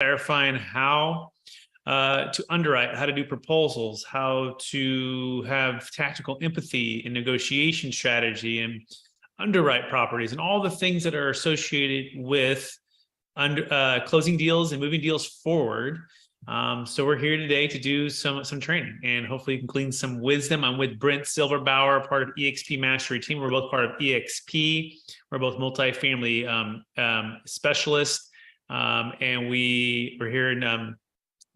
clarifying how to underwrite, how to do proposals, how to have tactical empathy and negotiation strategy and underwrite properties and all the things that are associated with closing deals and moving deals forward. So we're here today to do some training, and hopefully you can glean some wisdom. I'm with Brent Silverbauer, part of eXp Mastery team. We're both part of eXp. We're both multifamily specialists, and we're here in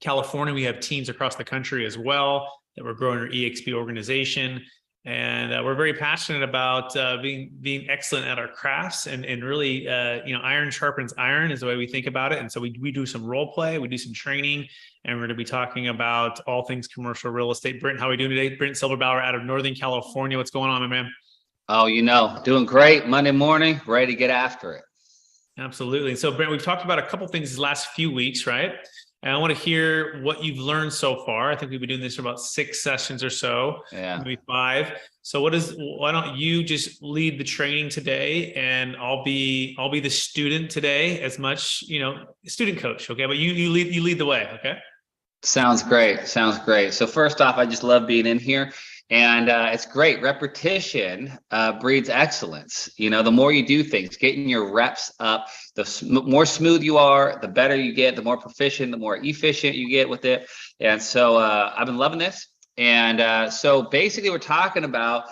California. We have teams across the country as well that we're growing our eXp organization. And we're very passionate about being excellent at our crafts and really, iron sharpens iron is the way we think about it. And so we do some role play, we do some training, and we're going to be talking about all things commercial real estate. Brent, how are we doing today? Brent Silverbauer out of Northern California. What's going on, my man? Oh, doing great. Monday morning, ready to get after it. Absolutely. So Brent, we've talked about a couple things these last few weeks, right? And I want to hear what you've learned so far. I think we've been doing this for about 6 sessions or so, maybe 5. So why don't you just lead the training today, and I'll be the student today, as much, student coach. Okay. But you lead the way. Okay. Sounds great. So first off, I just love being in here. And it's great. Repetition breeds excellence. The more you do things, getting your reps up, the more smooth you are, the better you get, the more proficient, the more efficient you get with it. And so I've been loving this. And so basically we're talking about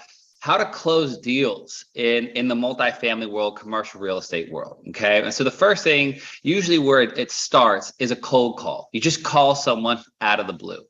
how to close deals in the multifamily world, commercial real estate world. Okay. And so the first thing, usually where it starts, is a cold call. You just call someone out of the blue.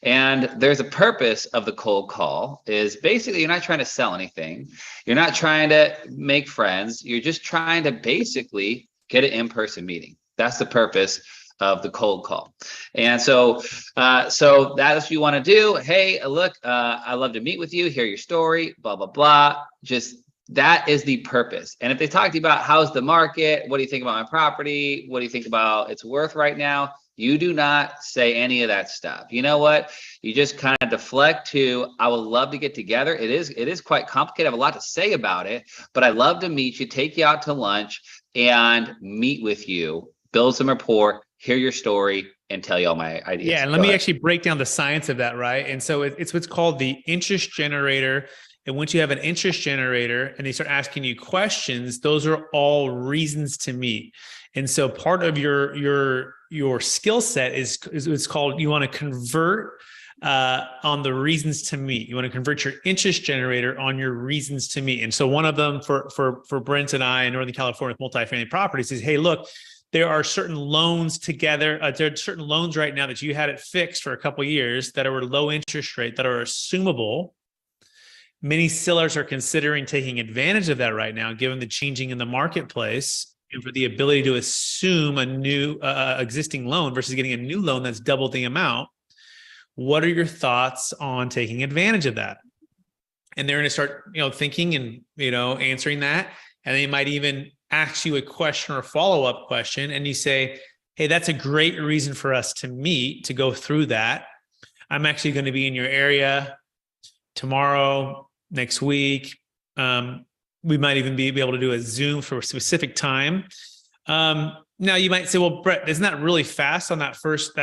And there's a purpose of the cold call is basically you're not trying to sell anything. You're not trying to make friends. You're just trying to basically get an in-person meeting. That's the purpose of the cold call. And so that's what you want to do. Hey, look, I love to meet with you, hear your story, blah, blah, blah. Just that is the purpose. And if they talk to you about how's the market, what do you think about my property? What do you think about its worth right now? You do not say any of that stuff. You know what? You just kind of deflect to, I would love to get together. It is quite complicated. I have a lot to say about it, but I'd love to meet you, take you out to lunch and meet with you, build some rapport, hear your story, and tell you all my ideas. Yeah, and let me actually break down the science of that, right? And so it's what's called the interest generator. And once you have an interest generator and they start asking you questions, those are all reasons to meet. And so part of your skill set is it's called, you want to convert on the reasons to meet. You want to convert your interest generator on your reasons to meet. And so one of them for Brent and I in Northern California with multifamily properties is, hey, look, there are certain loans together. There are certain loans right now that you had it fixed for a couple of years that are low interest rate, that are assumable. Many sellers are considering taking advantage of that right now, given the changing in the marketplace, and for the ability to assume a new existing loan versus getting a new loan that's double the amount. What are your thoughts on taking advantage of that? And they're going to start, thinking and, answering that. And they might even ask you a question or a follow-up question, and you say, hey, that's a great reason for us to meet, to go through that. I'm actually going to be in your area tomorrow, next week. We might even be able to do a Zoom for a specific time. Now you might say, well, Brett, isn't that really fast on that first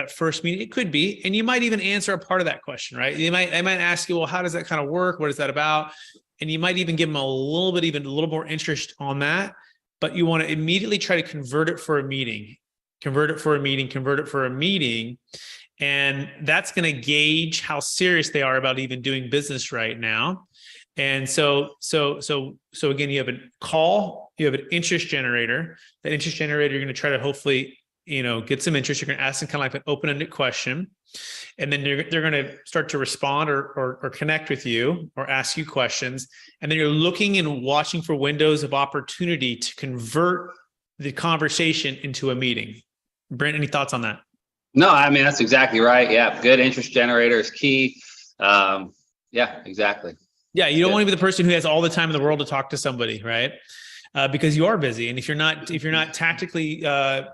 meeting? It could be. And you might even answer a part of that question, right? They might ask you, well, how does that kind of work? What is that about? And you might even give them a little more interest on that. But you want to immediately try to convert it for a meeting. And that's going to gauge how serious they are about even doing business right now. And so again, you have a call, you have an interest generator. That interest generator, you're going to try to hopefully, get some interest. You're going to ask them kind of like an open-ended question. And then they're going to start to respond or connect with you or ask you questions. And then you're looking and watching for windows of opportunity to convert the conversation into a meeting. Brent, any thoughts on that? No, I mean, that's exactly right. Yeah. Good interest generator is key. Yeah, exactly. Yeah. You don't want to be the person who has all the time in the world to talk to somebody, right? because you are busy. And if you're not tactically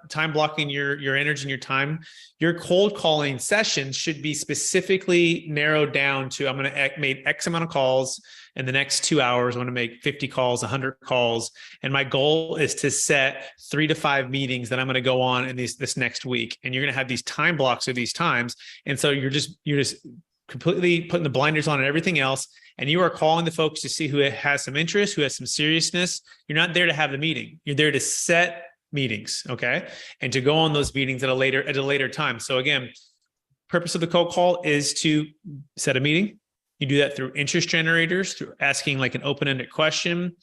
time blocking your energy and your time, your cold calling sessions should be specifically narrowed down to, I'm going to make X amount of calls in the next 2 hours. I want to make 50 calls, 100 calls. And my goal is to set 3 to 5 meetings that I'm going to go on in this next week. And you're going to have these time blocks of these times. And so you're just completely putting the blinders on and everything else. And you are calling the folks to see who has some interest, who has some seriousness. You're not there to have the meeting. You're there to set meetings. Okay. And to go on those meetings at a later time. So again, purpose of the cold call is to set a meeting. You do that through interest generators, through asking like an open-ended question.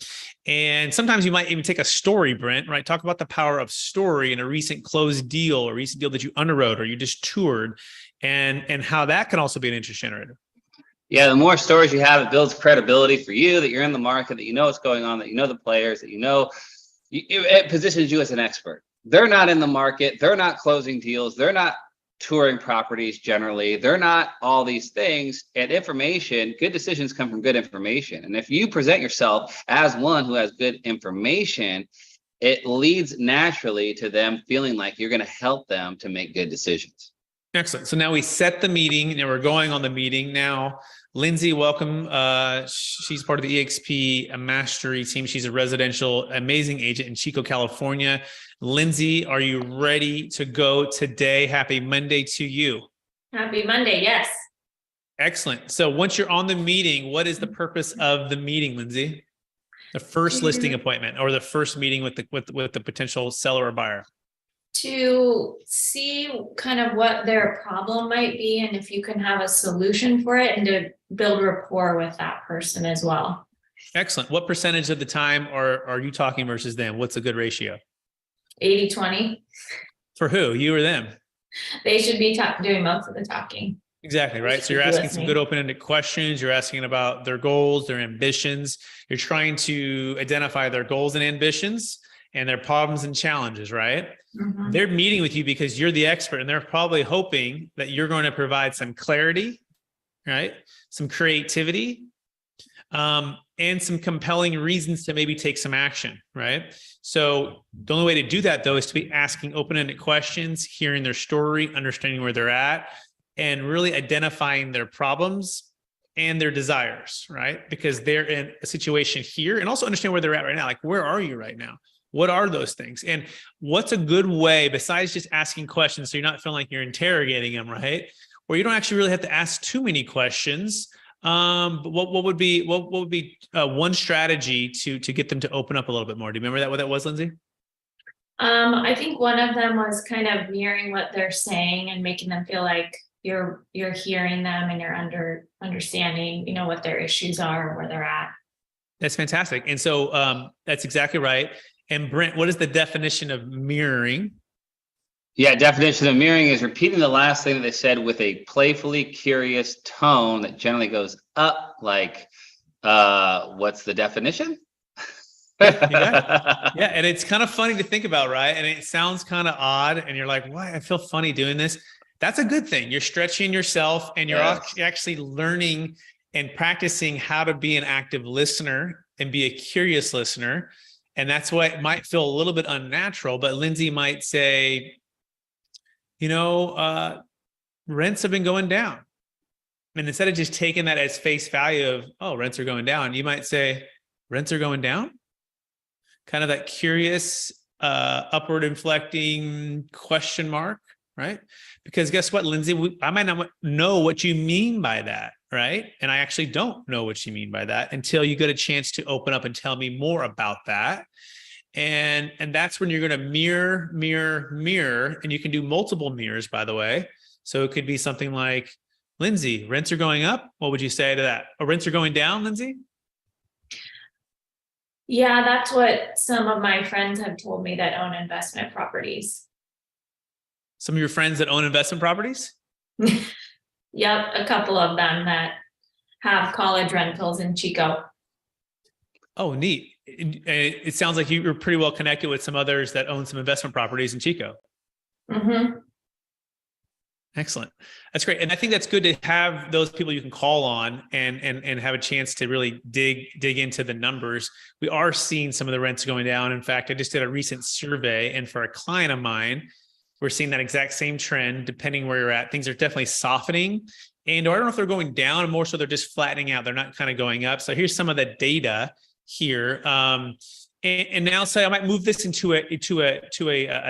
And sometimes you might even take a story, Brent, right? Talk about the power of story in a recent closed deal or recent deal that you underwrote or you just toured, and how that can also be an interest generator. Yeah, the more stories you have, it builds credibility for you, that you're in the market, that you know what's going on, that you know the players, that you know, it positions you as an expert. They're not in the market. They're not closing deals. They're not touring properties generally. They're not all these things. And information, good decisions come from good information. And if you present yourself as one who has good information, it leads naturally to them feeling like you're going to help them to make good decisions. Excellent. So now we set the meeting and we're going on the meeting now. Lindsay, welcome. She's part of the eXp mastery team. She's a residential amazing agent in Chico, California. Lindsay, are you ready to go today? Happy Monday to you. Happy Monday. Yes. Excellent. So once you're on the meeting, what is the purpose of the meeting, Lindsay? The first listing appointment or the first meeting with the potential seller or buyer? To see kind of what their problem might be and if you can have a solution for it, and to build rapport with that person as well. Excellent. What percentage of the time are you talking versus them? What's a good ratio? 80-20. For who? You or them? They should be doing most of the talking. Exactly, right? So you're asking some good open-ended questions. You're asking about their goals, their ambitions. You're trying to identify their goals and ambitions and their problems and challenges, right? Mm-hmm. They're meeting with you because you're the expert, and they're probably hoping that you're going to provide some clarity, right? Some creativity, and some compelling reasons to maybe take some action, right? So the only way to do that, though, is to be asking open-ended questions, hearing their story, understanding where they're at, and really identifying their problems and their desires, right? Because they're in a situation here, and also understand where they're at right now. Like, where are you right now? What are those things? And what's a good way, besides just asking questions, so you're not feeling like you're interrogating them, right? Or you don't actually really have to ask too many questions. But what would be one strategy to get them to open up a little bit more? Do you remember what that was, Lindsay? I think one of them was kind of mirroring what they're saying and making them feel like you're hearing them and you're understanding, what their issues are, where they're at. That's fantastic. And so that's exactly right. And Brent, what is the definition of mirroring? Yeah, definition of mirroring is repeating the last thing that they said with a playfully curious tone that generally goes up like, what's the definition? Yeah, and it's kind of funny to think about, right? And it sounds kind of odd, and you're like, why? I feel funny doing this. That's a good thing. You're stretching yourself, and you're actually learning and practicing how to be an active listener and be a curious listener. And that's why it might feel a little bit unnatural, but Lindsay might say, rents have been going down. And instead of just taking that as face value of, oh, rents are going down, you might say, rents are going down? Kind of that curious, upward inflecting question mark, right? Because guess what, Lindsay, I might not know what you mean by that, right? And I actually don't know what you mean by that until you get a chance to open up and tell me more about that. And that's when you're going to mirror, and you can do multiple mirrors, by the way. So it could be something like, Lindsay, rents are going up. What would you say to that? Or rents are going down, Lindsay? Yeah, that's what some of my friends have told me that own investment properties. Some of your friends that own investment properties? Yep, a couple of them that have college rentals in Chico. Oh, neat. It sounds like you're pretty well connected with some others that own some investment properties in Chico. Mm-hmm. Excellent. That's great. And I think that's good to have those people you can call on and have a chance to really dig into the numbers. We are seeing some of the rents going down. In fact, I just did a recent survey, and for a client of mine, we're seeing that exact same trend. Depending where you're at, things are definitely softening. And I don't know if they're going down, more so they're just flattening out. They're not kind of going up. So here's some of the data here. And now say I might move this into a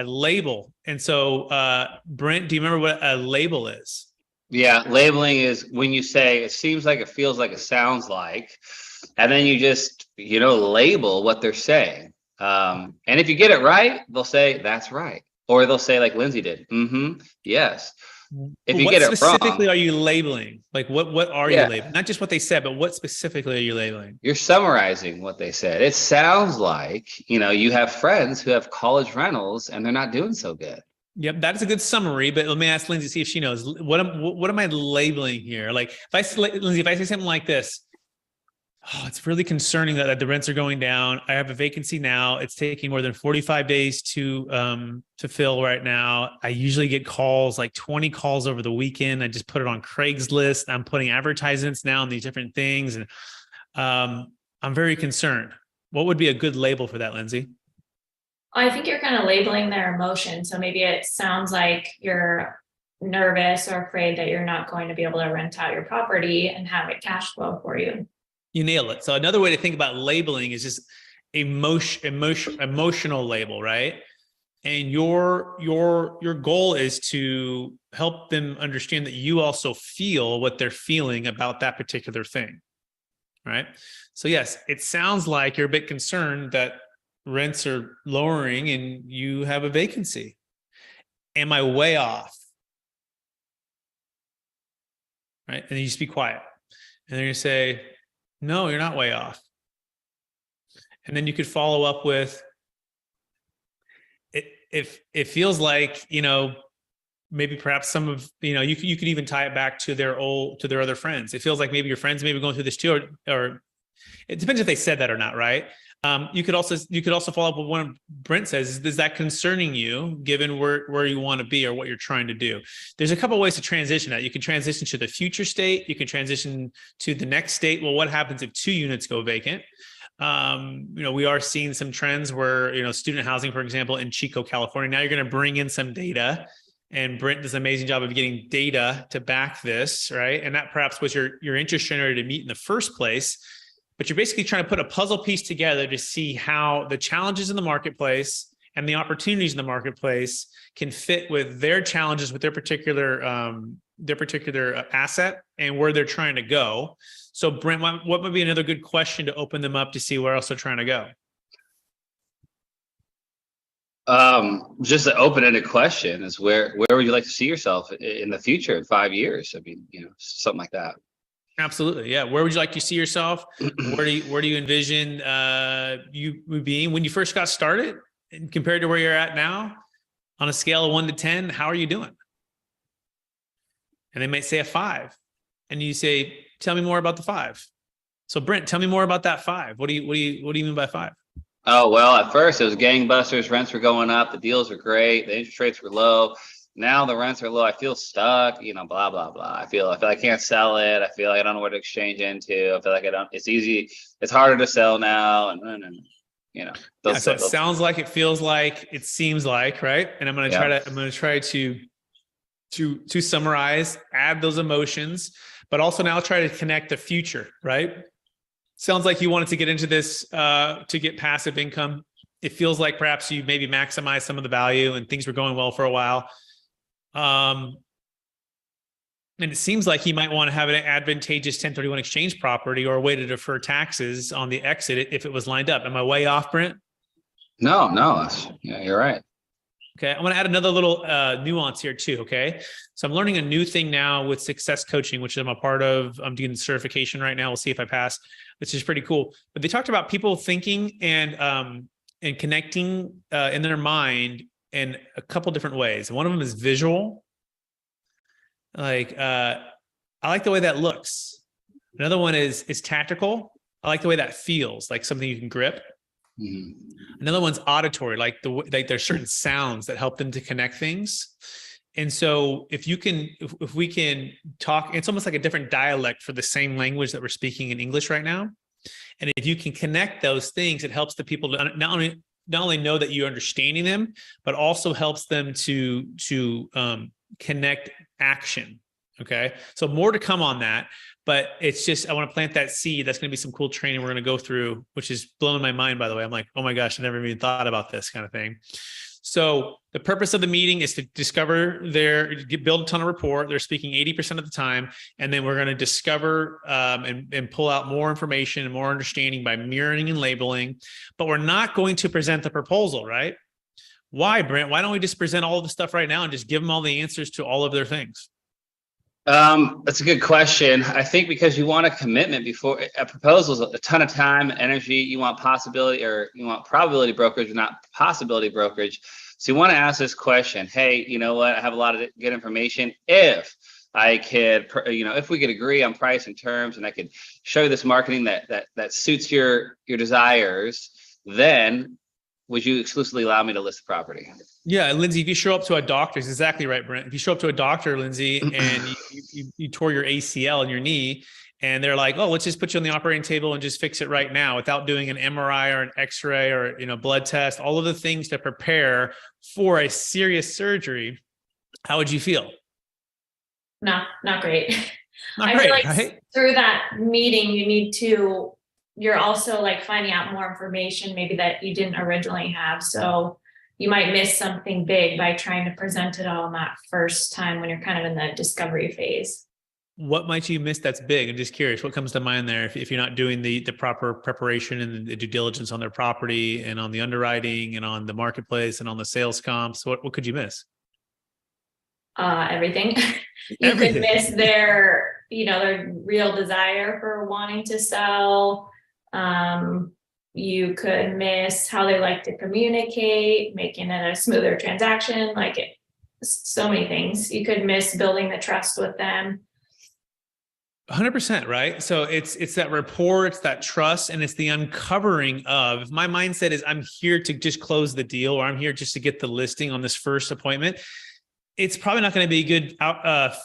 label. And so, Brent, do you remember what a label is? Yeah, labeling is when you say it seems like, it feels like, it sounds like, and then you just, label what they're saying. And if you get it right, they'll say that's right, or they'll say like Lindsay did, yes. If you get it wrong, what specifically are you labeling? Like what are you labeling? Not just what they said, but what specifically are you labeling? You're summarizing what they said. It sounds like, you have friends who have college rentals and they're not doing so good. Yep, that is a good summary. But let me ask Lindsay, see if she knows what am I labeling here? Like Lindsay, if I say something like this, it's really concerning that the rents are going down. I have a vacancy now. It's taking more than 45 days to fill right now. I usually get calls, like 20 calls over the weekend. I just put it on Craigslist. I'm putting advertisements now on these different things. And I'm very concerned. What would be a good label for that, Lindsay? I think you're kind of labeling their emotion. So maybe it sounds like you're nervous or afraid that you're not going to be able to rent out your property and have it cash flow for you. You nailed it. So another way to think about labeling is just emotional label, right? And your goal is to help them understand that you also feel what they're feeling about that particular thing, right? So yes, it sounds like you're a bit concerned that rents are lowering and you have a vacancy. Am I way off? Right? And then you just be quiet. And then you say, no, you're not way off. And then you could follow up with, if it feels like, maybe perhaps some of, you could even tie it back to their other friends. It feels like maybe your friends may be going through this too, or it depends if they said that or not, right? You could also follow up with what Brent says. Is that concerning you, given where you want to be or what you're trying to do? There's a couple of ways to transition that. You can transition to the future state. You can transition to the next state. Well, what happens if 2 units go vacant? We are seeing some trends where, student housing, for example, in Chico, California. Now you're going to bring in some data, and Brent does an amazing job of getting data to back this, right? And that perhaps was your interest generator to meet in the first place. But you're basically trying to put a puzzle piece together to see how the challenges in the marketplace and the opportunities in the marketplace can fit with their challenges, with their particular asset and where they're trying to go. So Brent, what would be another good question to open them up to see where else they're trying to go? Just an open-ended question is where would you like to see yourself in the future in 5 years? I mean, something like that. Absolutely. Yeah. Where would you like to see yourself? Where do you envision you being when you first got started and compared to where you're at now on a scale of 1 to 10? How are you doing? And they might say a 5, and you say, tell me more about the 5. So Brent, tell me more about that 5. What do you mean by 5? Oh, well, at first it was gangbusters. Rents were going up. The deals were great. The interest rates were low. Now the rents are low. I feel stuck, blah, blah, blah. I feel like I can't sell it. I feel like I don't know where to exchange into. I feel like it's easy. It's harder to sell now. And so it sounds like, it feels like, it seems like, right? And I'm going to try to summarize, add those emotions, but also now try to connect the future, right? Sounds like you wanted to get into this to get passive income. It feels like perhaps you maybe maximize some of the value and things were going well for a while. And it seems like you might want to have an advantageous 1031 exchange property or a way to defer taxes on the exit if it was lined up. Am I way off, Brent? No, you're right. Okay. I'm going to add another little nuance here too. Okay. So I'm learning a new thing now with success coaching, which I'm a part of. I'm doing the certification right now. We'll see if I pass, which is pretty cool. But they talked about people thinking and connecting in their mind in a couple different ways. One of them is visual. Like, I like the way that looks. Another one is tactical. I like the way that feels, like something you can grip. Mm-hmm. Another one's auditory, like there's certain sounds that help them to connect things. And so if we can talk, it's almost like a different dialect for the same language that we're speaking in English right now. And if you can connect those things, it helps the people to not only know that you're understanding them, but also helps them to connect action. Okay. So more to come on that, but it's just, I want to plant that seed. That's going to be some cool training we're going to go through, which is blowing my mind, by the way. I'm like, oh my gosh, I never even thought about this kind of thing. So the purpose of the meeting is to discover build a ton of rapport. They're speaking 80% of the time. And then we're going to discover and pull out more information and more understanding by mirroring and labeling. But we're not going to present the proposal, right? Why, Brent? Why don't we just present all of the stuff right now and just give them all the answers to all of their things? That's a good question. I think because you want a commitment before a proposal is a ton of time, energy. You want possibility, or you want probability brokerage, not possibility brokerage. So you want to ask this question. Hey, you know what? I have a lot of good information. If I could, if we could agree on price and terms, and I could show you this marketing that suits your desires, then would you exclusively allow me to list the property? Yeah, Lindsay, if you show up to a doctor, it's exactly right, Brent. If you show up to a doctor, Lindsay, and you tore your ACL in your knee, and they're like, oh, let's just put you on the operating table and just fix it right now without doing an MRI or an X-ray or blood test, all of the things to prepare for a serious surgery, how would you feel? No, not great. Not I great, feel like right? through that meeting, you're also like finding out more information maybe that you didn't originally have. So you might miss something big by trying to present it all in that first time when you're kind of in the discovery phase. What might you miss that's big? I'm just curious. What comes to mind there if you're not doing the proper preparation and the due diligence on their property and on the underwriting and on the marketplace and on the sales comps? What could you miss? Everything. Everything. Could miss their real desire for wanting to sell. You could miss how they like to communicate, making it a smoother transaction, so many things. You could miss building the trust with them. 100%, right? So it's that rapport, it's that trust, and it's the uncovering of, if my mindset is I'm here to just close the deal, or I'm here just to get the listing on this first appointment, it's probably not going to be a good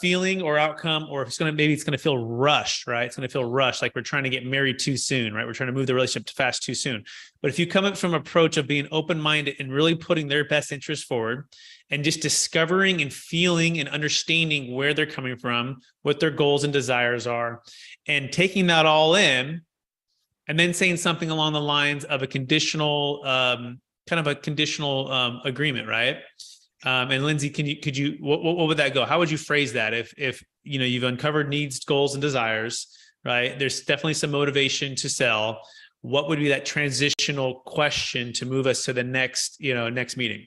feeling or outcome, or if it's going to feel rushed, right? It's going to feel rushed, like we're trying to get married too soon, right? We're trying to move the relationship fast too soon. But if you come up from an approach of being open-minded and really putting their best interest forward and just discovering and feeling and understanding where they're coming from, what their goals and desires are, and taking that all in, and then saying something along the lines of a conditional, agreement, right? And Lindsay, what would that go? How would you phrase that? If you've uncovered needs, goals, and desires, right? There's definitely some motivation to sell. What would be that transitional question to move us to the next meeting?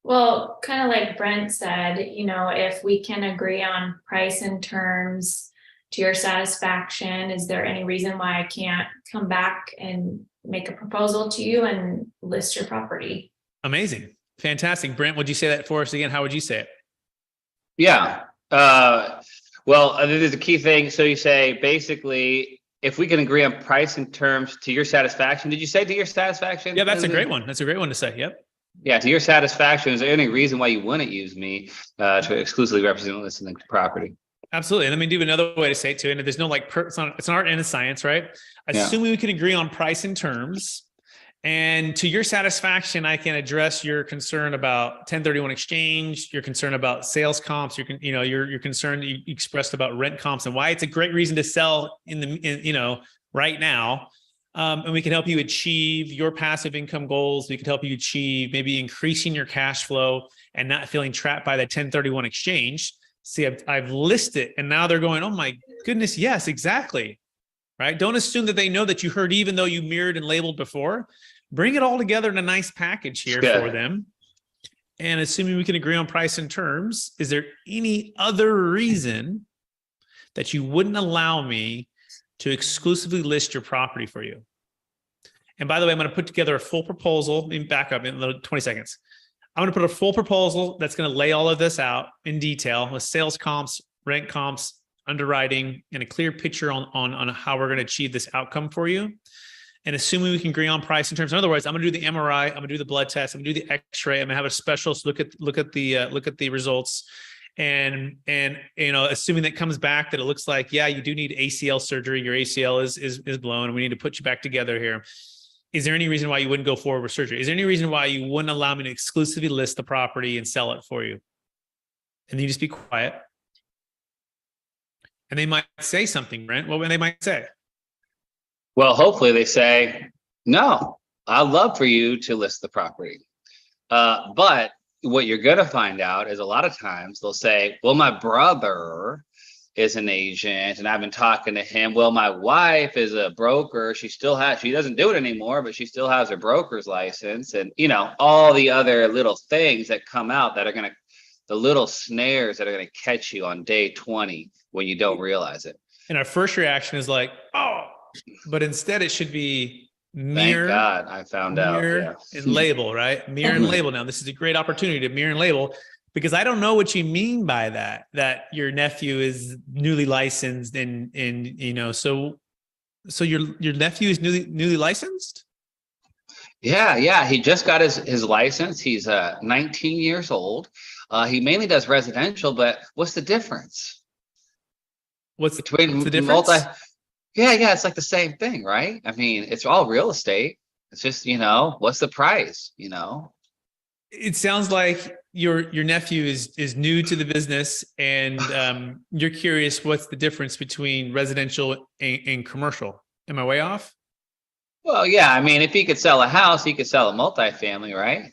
Well, kind of like Brent said, if we can agree on price and terms to your satisfaction, is there any reason why I can't come back and make a proposal to you and list your property? Amazing. Fantastic. Brent, would you say that for us again? How would you say it? Yeah. Well, there's a key thing. So you say, basically, if we can agree on price and terms to your satisfaction. Did you say to your satisfaction? Yeah, that's a great one. That's a great one to say. Yep. Yeah, to your satisfaction. Is there any reason why you wouldn't use me to exclusively represent and list the property? Absolutely. And let me do another way to say it too. And there's no it's an art and a science, right? Assuming we can agree on price and terms, and to your satisfaction, I can address your concern about 1031 exchange, your concern about sales comps, your concern you expressed about rent comps and why it's a great reason to sell right now. And we can help you achieve your passive income goals. We can help you achieve maybe increasing your cash flow and not feeling trapped by the 1031 exchange. See, I've listed, and now they're going, oh my goodness, yes, exactly. Right? Don't assume that they know that you heard, even though you mirrored and labeled before. Bring it all together in a nice package here for them. And assuming we can agree on price and terms, is there any other reason that you wouldn't allow me to exclusively list your property for you? And by the way, I'm going to put together a full proposal. Let me back up in 20 seconds. I'm going to put a full proposal that's going to lay all of this out in detail with sales comps, rent comps, underwriting, and a clear picture on how we're going to achieve this outcome for you. and assuming we can agree on price in terms. In other words, I'm going to do the MRI, I'm going to do the blood test, I'm going to do the X-ray, I'm going to have a specialist look at the results, and assuming that comes back that it looks like, yeah, you do need ACL surgery, your ACL is blown, and we need to put you back together here. Is there any reason why you wouldn't go forward with surgery? Is there any reason why you wouldn't allow me to exclusively list the property and sell it for you? And then you just be quiet. And they might say something, Brent. Well, when they might say, well, hopefully they say, no, I'd love for you to list the property. But what you're going to find out is a lot of times they'll say, well, my brother is an agent and I've been talking to him. Well, my wife is a broker. She doesn't do it anymore, but she still has her broker's license. And, all the other little things that come out that are the little snares that are going to catch you on day 20 when you don't realize it. And our first reaction is like, oh, but instead it should be mirror. Thank God I found out. Yeah. And label, right? Mirror and label. Now, this is a great opportunity to mirror and label, because I don't know what you mean by that your nephew is newly licensed and so your nephew is newly licensed? Yeah. He just got his license. He's 19 years old. He mainly does residential, but what's the difference? What's the difference? Yeah, it's like the same thing, right? I mean, it's all real estate. It's just, what's the price, It sounds like your nephew is new to the business, and you're curious what's the difference between residential and commercial. Am I way off? Well, yeah. I mean, if he could sell a house, he could sell a multifamily, right?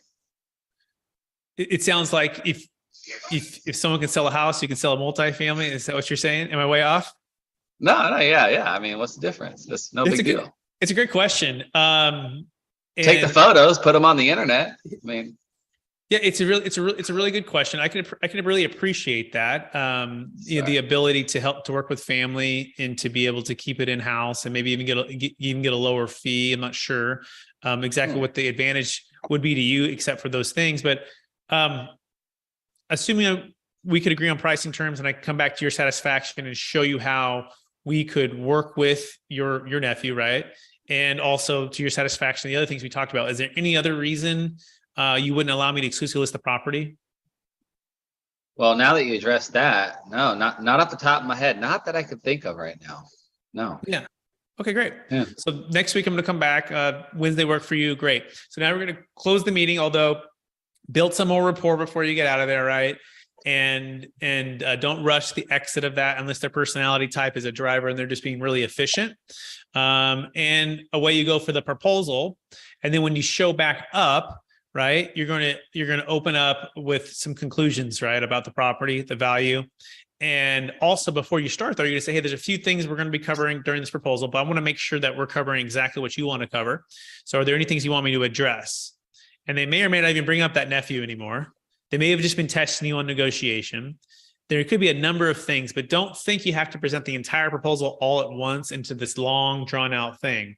It sounds like if someone can sell a house, you can sell a multifamily. Is that what you're saying? Am I way off? No, yeah. I mean, what's the difference? That's no big deal. It's a great question. Take the photos, put them on the internet. I mean, yeah, it's a really good question. I can really appreciate that. The ability to work with family and to be able to keep it in house and maybe even get a lower fee. I'm not sure exactly what the advantage would be to you, except for those things. But assuming we could agree on pricing terms, and I come back to your satisfaction and show you how we could work with your nephew, right? And also to your satisfaction, the other things we talked about. Is there any other reason you wouldn't allow me to exclusively list the property? Well, now that you addressed that, no, not off the top of my head. Not that I could think of right now. No. Yeah. Okay, great. Yeah. So next week I'm going to come back. Wednesday work for you? Great. So now we're going to close the meeting, although build some more rapport before you get out of there, right? And don't rush the exit of that unless their personality type is a driver and they're just being really efficient. And away you go for the proposal. And then when you show back up, right, you're going to open up with some conclusions, right, about the property, the value. And also before you start, though, you're going to say, hey, there's a few things we're going to be covering during this proposal, but I want to make sure that we're covering exactly what you want to cover. So are there any things you want me to address? And they may or may not even bring up that nephew anymore. They may have just been testing you on negotiation. There could be a number of things, but don't think you have to present the entire proposal all at once into this long, drawn out thing.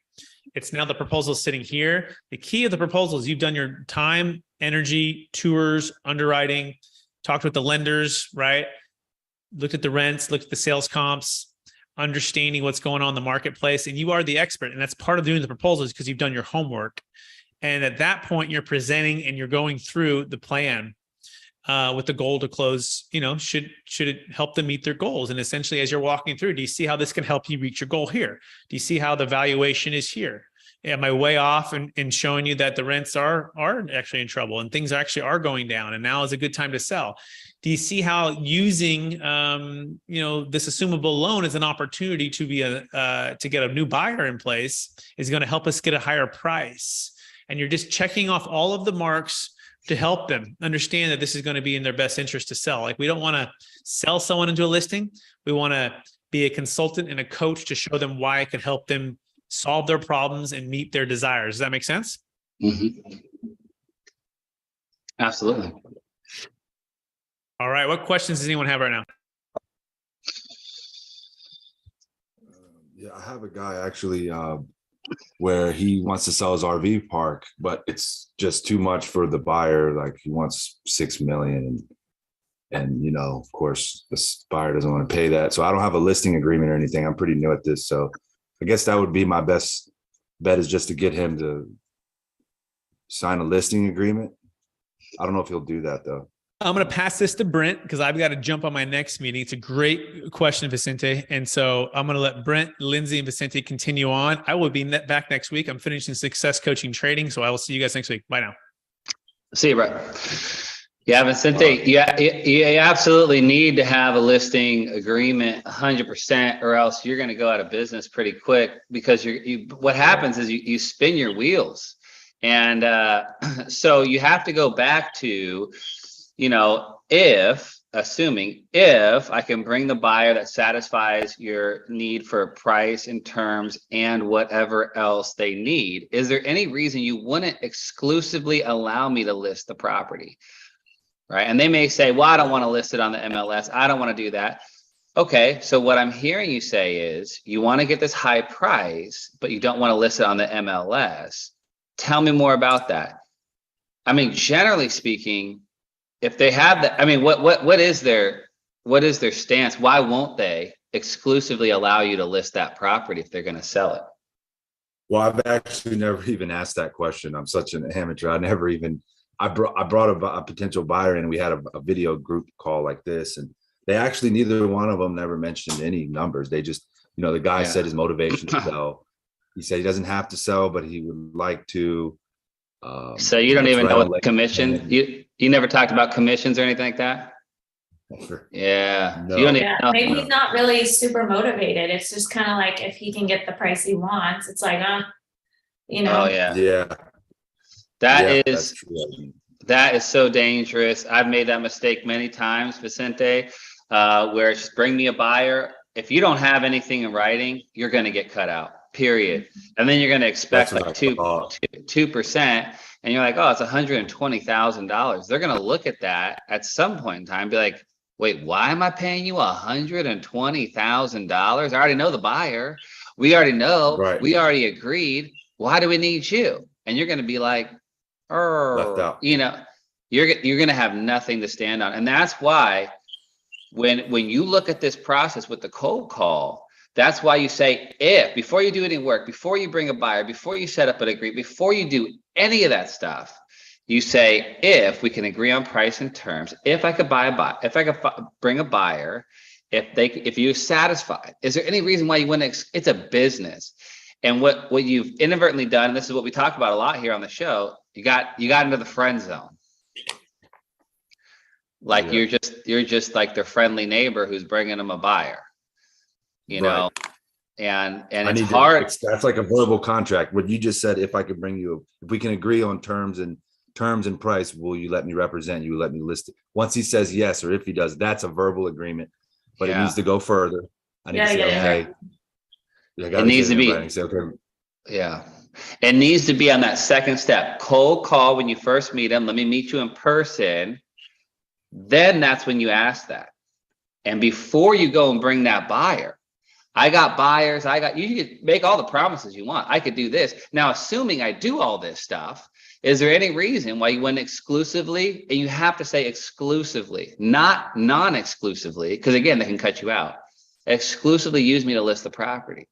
It's now the proposal sitting here. The key of the proposal is you've done your time, energy, tours, underwriting, talked with the lenders, right? Looked at the rents, looked at the sales comps, understanding what's going on in the marketplace, and you are the expert. And that's part of doing the proposal is because you've done your homework. And at that point, you're presenting and you're going through the plan with the goal to close, should it help them meet their goals? And essentially, as you're walking through, do you see how this can help you reach your goal here? Do you see how the valuation is here? Am I way off in showing you that the rents are actually in trouble and things actually are going down and now is a good time to sell? Do you see how using, this assumable loan as an opportunity to get a new buyer in place is going to help us get a higher price? And you're just checking off all of the marks to help them understand that this is going to be in their best interest to sell. Like, we don't want to sell someone into a listing. We want to be a consultant and a coach to show them why it can help them solve their problems and meet their desires. Does that make sense? Mm-hmm. Absolutely. All right. What questions does anyone have right now? Yeah, I have a guy actually where he wants to sell his RV park, but it's just too much for the buyer. Like, he wants $6 million, and of course, this buyer doesn't want to pay that. So I don't have a listing agreement or anything. I'm pretty new at this, so I guess that would be my best bet is just to get him to sign a listing agreement. I don't know if he'll do that though. I'm going to pass this to Brent because I've got to jump on my next meeting. It's a great question, Vicente. And so I'm going to let Brent, Lindsay, and Vicente continue on. I will be back next week. I'm finishing success coaching trading. So I will see you guys next week. Bye now. See you, bro. Yeah, Vicente, you absolutely need to have a listing agreement 100%, or else you're going to go out of business pretty quick, because what happens is you spin your wheels. And so you have to go back to, if I can bring the buyer that satisfies your need for price and terms and whatever else they need, is there any reason you wouldn't exclusively allow me to list the property? Right. And they may say, well, I don't want to list it on the MLS. I don't want to do that. Okay. So what I'm hearing you say is you want to get this high price, but you don't want to list it on the MLS. Tell me more about that. I mean, generally speaking, if they have that, I mean, what is their stance? Why won't they exclusively allow you to list that property if they're going to sell it? Well, I've actually never even asked that question. I'm such an amateur. I brought a potential buyer in, and we had a video group call like this, and they actually, neither one of them never mentioned any numbers. They just, the guy said his motivation to sell. He said he doesn't have to sell, but he would like to. So you don't even know what commission, you never talked about commissions or anything like that? Yeah. No. You don't even know. Maybe he's not really super motivated. It's just kind of like, if he can get the price he wants, it's like, Oh yeah. Yeah. That is so dangerous. I've made that mistake many times, Vicente, where it's just bring me a buyer. If you don't have anything in writing, you're going to get cut out, period. And then you're going to expect like 2%. And you're like, oh, it's $120,000. They're going to look at that at some point in time and be like, wait, why am I paying you $120,000? I already know the buyer. We already know. Right. We already agreed. Why do we need you? And you're going to be like, left out. You're going to have nothing to stand on. And that's why when you look at this process with the cold call, that's why you say, before you do any work, before you bring a buyer, before you set up an agreement, before you do any of that stuff, you say, if we can agree on price and terms, if I could bring a buyer, if you're satisfied, is there any reason why you wouldn't? It's a business. And what you've inadvertently done, and this is what we talk about a lot here on the show, you got into the friend zone. Like you're just like their friendly neighbor who's bringing them a buyer, know, and it's hard. That's like a verbal contract. What you just said, if we can agree on terms and price, will you let me represent you? Let me list it. Once he says yes, or if he does, that's a verbal agreement, but it needs to go further. I need to say, okay. It needs to be, it needs to be on that second step. Cold call when you first meet them. Let me meet you in person. Then that's when you ask that. And before you go and bring that buyer, I got buyers. You can make all the promises you want. I could do this. Now, assuming I do all this stuff, is there any reason why you wouldn't exclusively, and you have to say exclusively, not non-exclusively, because again, they can cut you out, exclusively use me to list the property.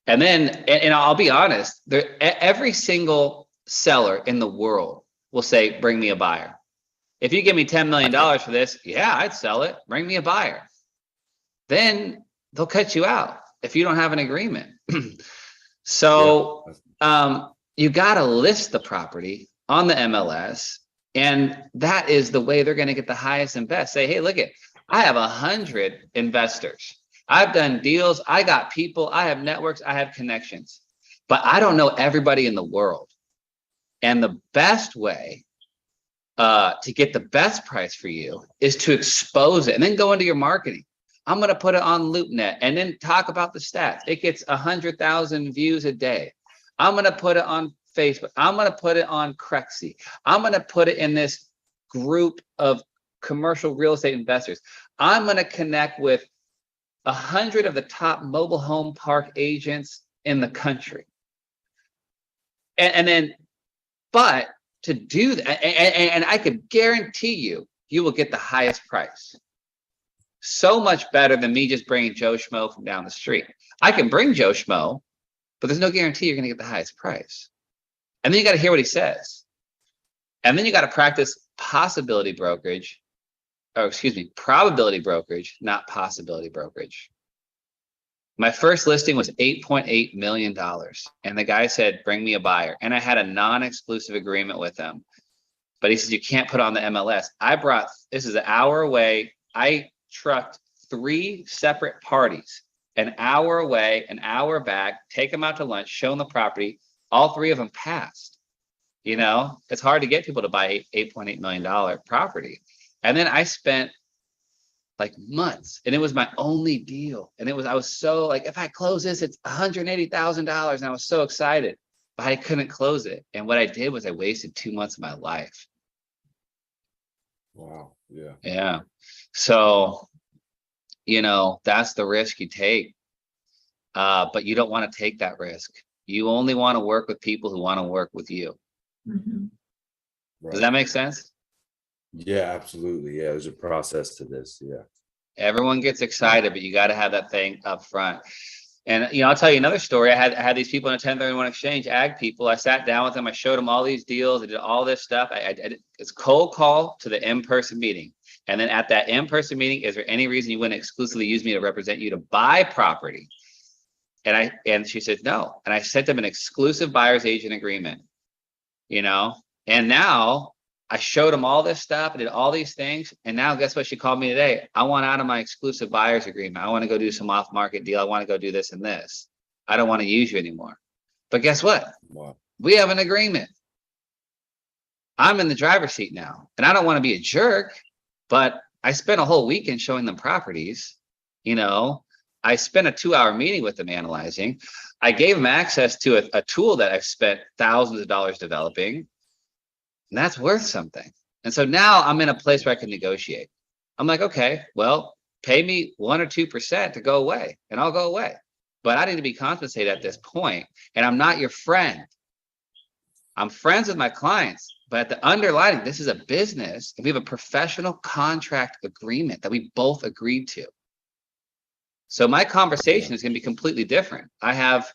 And then, and I'll be honest, every single seller in the world will say, bring me a buyer. If you give me $10 million for this, I'd sell it. Bring me a buyer. Then they'll cut you out if you don't have an agreement. So you got to list the property on the MLS. And that is the way they're going to get the highest and best. Say, hey, look I have 100 investors. I've done deals. I got people. I have networks. I have connections. But I don't know everybody in the world. And the best way to get the best price for you is to expose it and then go into your marketing. I'm going to put it on LoopNet and then talk about the stats. It gets 100,000 views a day. I'm going to put it on Facebook. I'm going to put it on Crexy. I'm going to put it in this group of commercial real estate investors. I'm going to connect with 100 of the top mobile home park agents in the country. And then, but to do that, and I could guarantee you will get the highest price. So much better than me just bringing Joe Schmo from down the street. I can bring Joe Schmo, but there's no guarantee you're going to get the highest price. And then you got to hear what he says. And then you got to practice probability brokerage, not possibility brokerage. My first listing was $8.8 million. And the guy said, bring me a buyer. And I had a non-exclusive agreement with him. But he says, you can't put on the MLS. This is an hour away. I trucked 3 separate parties, an hour away, an hour back, take them out to lunch, show them the property. All 3 of them passed. You know, it's hard to get people to buy $8.8 million property. And then I spent like months, and it was my only deal. And I was so like, if I close this, it's $180,000. And I was so excited, but I couldn't close it. And what I did was I wasted 2 months of my life. Wow. Yeah. Yeah. So, you know, that's the risk you take. But you don't want to take that risk. You only want to work with people who want to work with you. Mm-hmm. Right. Does that make sense? Yeah, absolutely. Yeah, there's a process to this. Yeah. Everyone gets excited, but you got to have that thing up front. And, you know, I'll tell you another story. I had these people in a 1031 exchange, ag people. I sat down with them. I showed them all these deals. I did all this stuff. It's cold call to the in-person meeting. And then at that in-person meeting, is there any reason you wouldn't exclusively use me to represent you to buy property? And she said, no. And I sent them an exclusive buyer's agent agreement, you know, and now I showed them all this stuff. I did all these things. And now guess what? She called me today. I want out of my exclusive buyer's agreement. I want to go do some off market deal. I want to go do this and this. I don't want to use you anymore. But guess what? Wow. We have an agreement. I'm in the driver's seat now, and I don't want to be a jerk, but I spent a whole weekend showing them properties. You know, I spent a 2-hour meeting with them analyzing. I gave them access to a tool that I've spent thousands of dollars developing. And that's worth something. And so now I'm in a place where I can negotiate. I'm like, okay, well, pay me 1 or 2% to go away, and I'll go away. But I need to be compensated at this point. And I'm not your friend. I'm friends with my clients, but at the underlying, this is a business, and we have a professional contract agreement that we both agreed to. So my conversation is going to be completely different. I have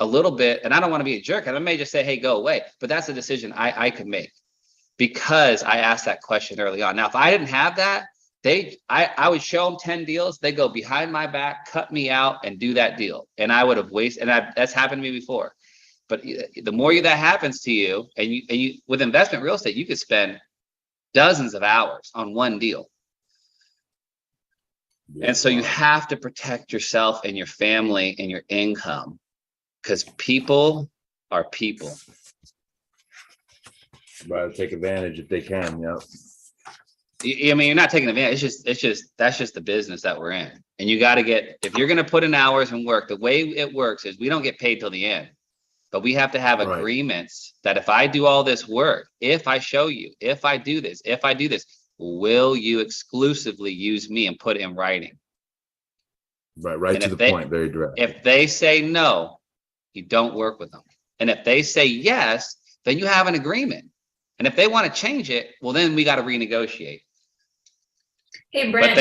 a little bit, and I don't want to be a jerk. And I may just say, hey, go away. But that's a decision I could make, because I asked that question early on. Now, if I didn't have that, I would show them 10 deals. They go behind my back, cut me out, and do that deal. And I would have wasted, and that's happened to me before. But the more that happens to you, and you with investment real estate, you could spend dozens of hours on one deal. Yeah, and so you have to protect yourself and your family and your income, because people are people. Right, take advantage if they can. Yep. I mean, you're not taking advantage. That's just the business that we're in. And you got to if you're going to put in hours and work, the way it works is we don't get paid till the end, but we have to have agreements that if I do all this work, if I show you, if I do this, will you exclusively use me and put it in writing? Right to the point, very direct. If they say no, you don't work with them. And if they say yes, then you have an agreement. And if they want to change it, well, then we got to renegotiate. Hey, Brent,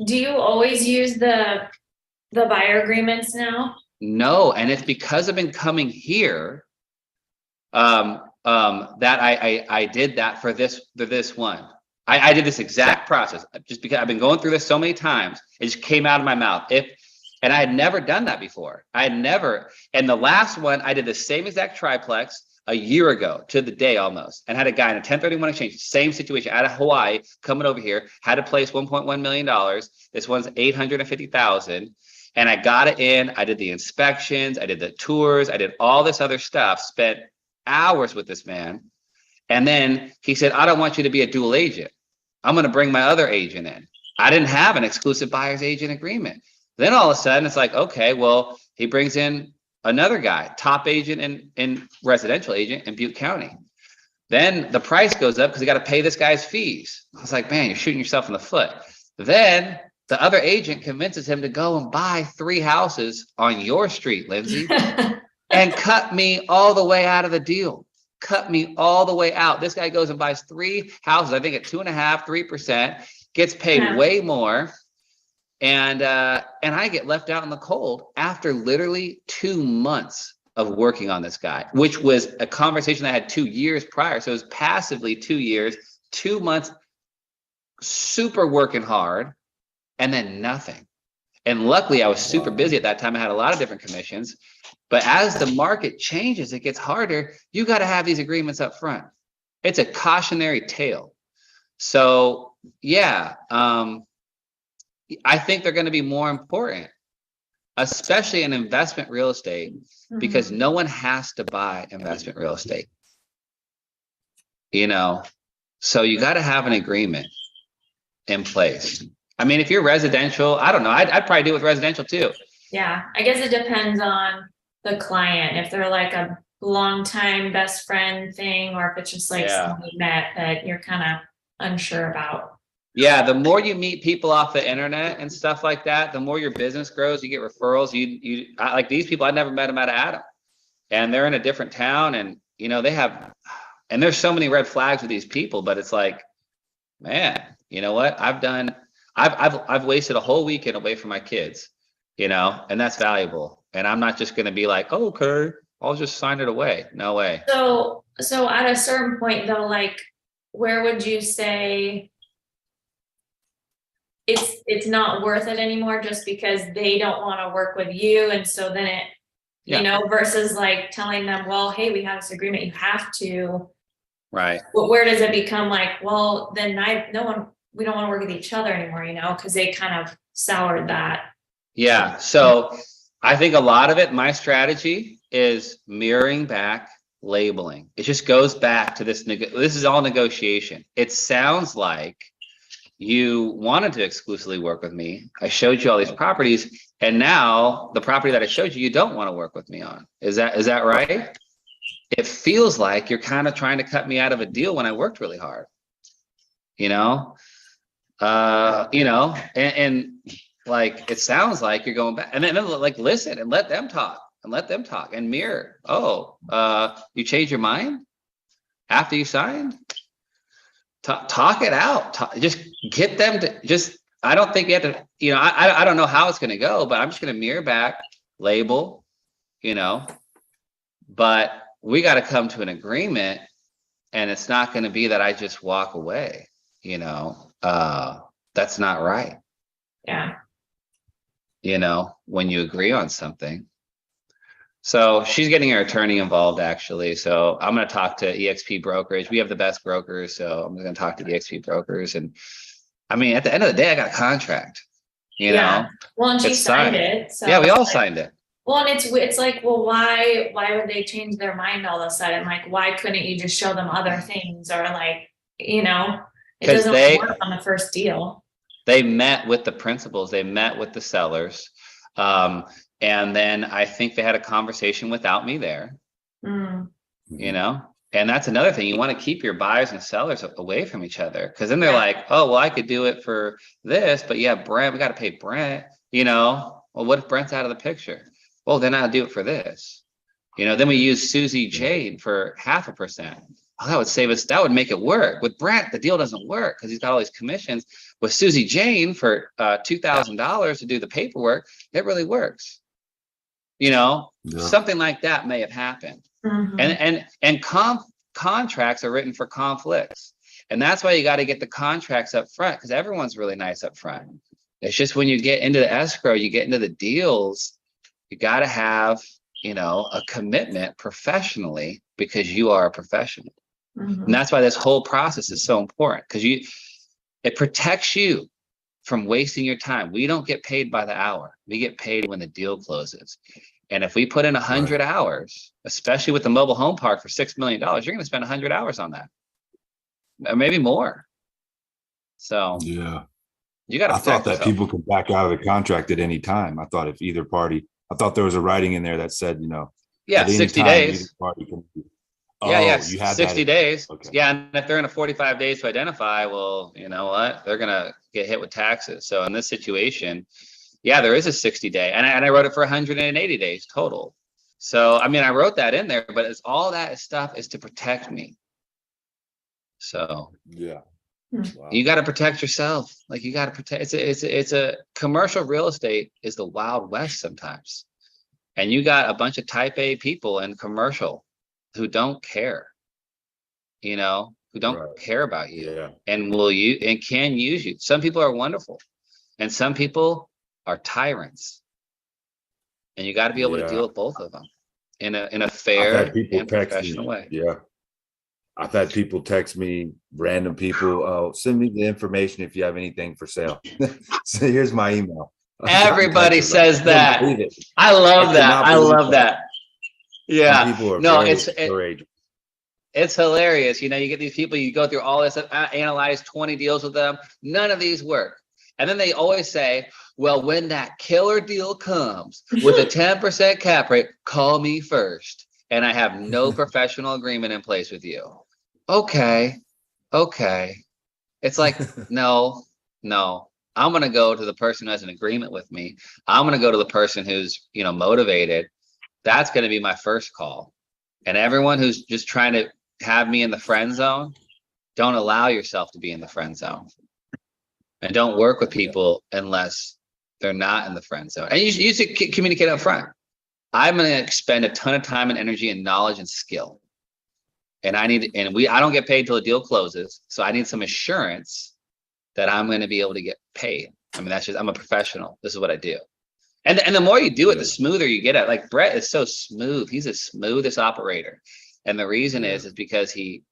do you always use the buyer agreements now? No, and it's because I've been coming here that I did that for this one. I did this exact process just because I've been going through this so many times. It just came out of my mouth. And I had never done that before. And the last one, I did the same exact triplex a year ago to the day almost, and had a guy in a 1031 exchange, same situation, out of Hawaii, coming over here, had to place $1.1 million. This one's $850,000. And I got it in. I did the inspections. I did the tours. I did all this other stuff, spent hours with this man. And then he said, I don't want you to be a dual agent. I'm going to bring my other agent in. I didn't have an exclusive buyer's agent agreement. Then all of a sudden it's like, okay, well, he brings in another guy, top agent and residential agent in Butte County. Then the price goes up because you got to pay this guy's fees. I was like, man, you're shooting yourself in the foot. Then the other agent convinces him to go and buy 3 houses on your street, Lindsay, and cut me all the way out of the deal. Cut me all the way out. This guy goes and buys 3 houses, I think at 2.5%, 3%, gets paid way more. And I get left out in the cold after literally 2 months of working on this guy, which was a conversation I had 2 years prior. So it was passively 2 years, 2 months, super working hard, and then nothing. And luckily I was super busy at that time. I had a lot of different commissions, but as the market changes, it gets harder. You got to have these agreements up front. It's a cautionary tale. So yeah, I think they're going to be more important, especially in investment real estate, because no one has to buy investment real estate, you know, so you got to have an agreement in place. I mean, if you're residential, I don't know, I'd probably do it with residential too. Yeah, I guess it depends on the client. If they're like a long time best friend thing, or if it's just like someone you met that you're kind of unsure about. Yeah, the more you meet people off the internet and stuff like that, the more your business grows. You get referrals. Like these people, I never met them out of Adam, and they're in a different town, and you know and there's so many red flags with these people. But it's like, man, you know what? I've wasted a whole weekend away from my kids, you know, and that's valuable. And I'm not just going to be like, oh, okay, I'll just sign it away. No way. So at a certain point though, like, where would you say it's not worth it anymore just because they don't want to work with you? And so then it, you know, versus like telling them, well, hey, we have this agreement, you have to. Right. But where does it become like, well, then we don't want to work with each other anymore, you know, because they kind of soured that. Yeah. So I think a lot of it, my strategy is mirroring back labeling. It just goes back to this is all negotiation. It sounds like you wanted to exclusively work with me. I showed you all these properties, and now the property that I showed you, you don't want to work with me on. Is that right? It feels like you're kind of trying to cut me out of a deal when I worked really hard, you know, and like, it sounds like you're going back, and then like, listen and let them talk and mirror. Oh, you changed your mind after you signed? Talk it out. Just get them to I don't think you have to, you know, I don't know how it's going to go, but I'm just going to mirror back, label, you know, but we got to come to an agreement, and it's not going to be that I just walk away, you know, that's not right. Yeah. You know, when you agree on something. So she's getting her attorney involved, actually. So I'm going to talk to eXp Brokerage. We have the best brokers. So I'm going to talk to the eXp Brokers. And I mean, at the end of the day, I got a contract, you know. Well, and she signed it. So yeah, we all signed it. Well, and it's like, well, why would they change their mind all of a sudden? Like, why couldn't you just show them other things, or like, you know, it doesn't work on the first deal. They met with the principals. They met with the sellers. And then I think they had a conversation without me there, you know, and that's another thing. You want to keep your buyers and sellers away from each other, because then they're like, oh, well, I could do it for this, but yeah, Brent, we got to pay Brent, you know. Well, what if Brent's out of the picture? Well, then I'll do it for this, you know. Then we use Susie Jane for 0.5%. Oh, that would save us. That would make it work. With Brent, the deal doesn't work because he's got all these commissions. With Susie Jane for $2,000 to do the paperwork, it really works. You know, something like that may have happened. And contracts are written for conflicts. And that's why you got to get the contracts up front, because everyone's really nice up front. It's just when you get into the escrow, you get into the deals, you got to have, you know, a commitment professionally, because you are a professional. And that's why this whole process is so important, because it protects you from wasting your time. We don't get paid by the hour. We get paid when the deal closes. And if we put in 100 hours, especially with the mobile home park for $6 million, you're going to spend 100 hours on that, or maybe more. So yeah, you got to. I thought that people could back out of the contract at any time. I thought if either party, I thought there was a writing in there that said, you know, 60 days. You had 60 days. Okay. Yeah, and if they're in a 45 days to identify, well, you know what? They're gonna get hit with taxes. So in this situation, yeah, there is a 60-day, and I wrote it for 180 days total. So I mean, I wrote that in there, but it's all that stuff is to protect me. So yeah, Wow. You got to protect yourself. Like you got to protect. It's a commercial real estate is the Wild West sometimes. And you got a bunch of type A people in commercial who don't care, who don't Right. care about you Yeah. and can use you. Some people are wonderful and some people are tyrants. And you got to be able to deal with both of them in a fair and professional way. Yeah. I've had people text me, random people, oh, send me the information if you have anything for sale. So here's my email. Everybody says that. I love that. I love that. Yeah. Some people are no, courageous. It's hilarious. You get these people, you go through all this, analyze 20 deals with them. None of these work. And then they always say, well, when that killer deal comes with a 10% cap rate, call me first. And I have no professional agreement in place with you. Okay. It's like, no. I'm going to go to the person who has an agreement with me. I'm going to go to the person who's, motivated. That's going to be my first call. And everyone who's just trying to have me in the friend zone, don't allow yourself to be in the friend zone. And don't work with people unless they're not in the friend zone. And you should communicate up front. I'm going to expend a ton of time and energy and knowledge and skill. And I don't get paid till the deal closes. So I need some assurance that I'm going to be able to get paid. I mean, I'm a professional. This is what I do. And the more you do it, the smoother you get at. Like Brett is so smooth. He's the smoothest operator. And the reason is because he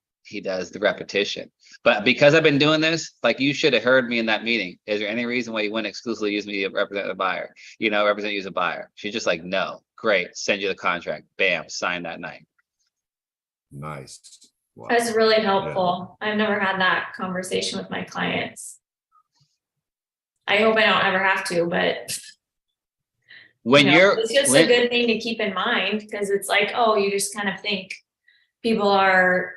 does the repetition. But because I've been doing this, like you should have heard me in that meeting. Is there any reason why you wouldn't exclusively use me to represent the buyer? Represent you as a buyer. She's just like, no, great. Send you the contract. Bam, sign that night. Nice. Wow. That's really helpful. I've never had that conversation with my clients. I hope I don't ever have to, but it's just a good thing to keep in mind, because it's like, oh, you just kind of think people are,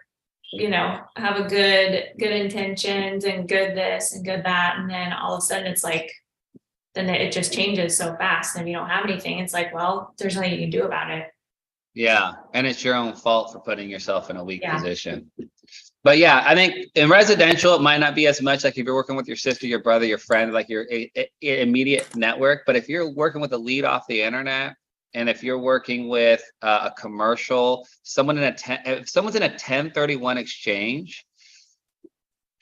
have a good intentions and good this and good that. And then all of a sudden it's like, then it just changes so fast and you don't have anything. It's like, well, there's nothing you can do about it. Yeah. And it's your own fault for putting yourself in a weak position. But yeah, I think in residential, it might not be as much like if you're working with your sister, your brother, your friend, like your immediate network. But if you're working with a lead off the internet, and if you're working with a commercial, if someone's in a 1031 exchange,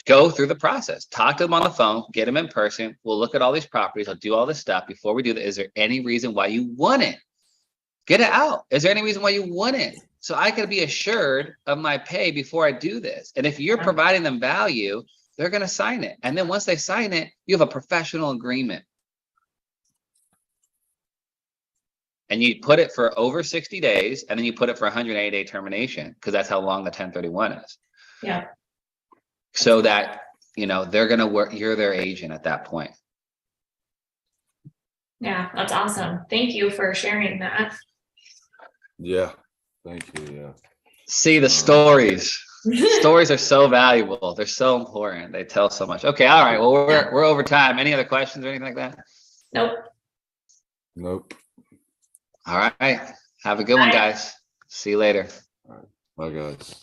go through the process, talk to them on the phone, get them in person. We'll look at all these properties. I'll do all this stuff before we do that. Is there any reason why you want it? Get it out. Is there any reason why you want it? So I can be assured of my pay before I do this. And if you're providing them value, they're going to sign it. And then once they sign it, you have a professional agreement. And you put it for over 60 days, and then you put it for 180-day termination, because that's how long the 1031 is. Yeah. So that, they're going to work, you're their agent at that point. Yeah, that's awesome. Thank you for sharing that. Yeah. Thank you. Yeah. See the stories. Stories are so valuable. They're so important. They tell so much. Okay. All right. Well, we're over time. Any other questions or anything like that? Nope. All right. Have a good one, guys. See you later. All right. Bye, guys.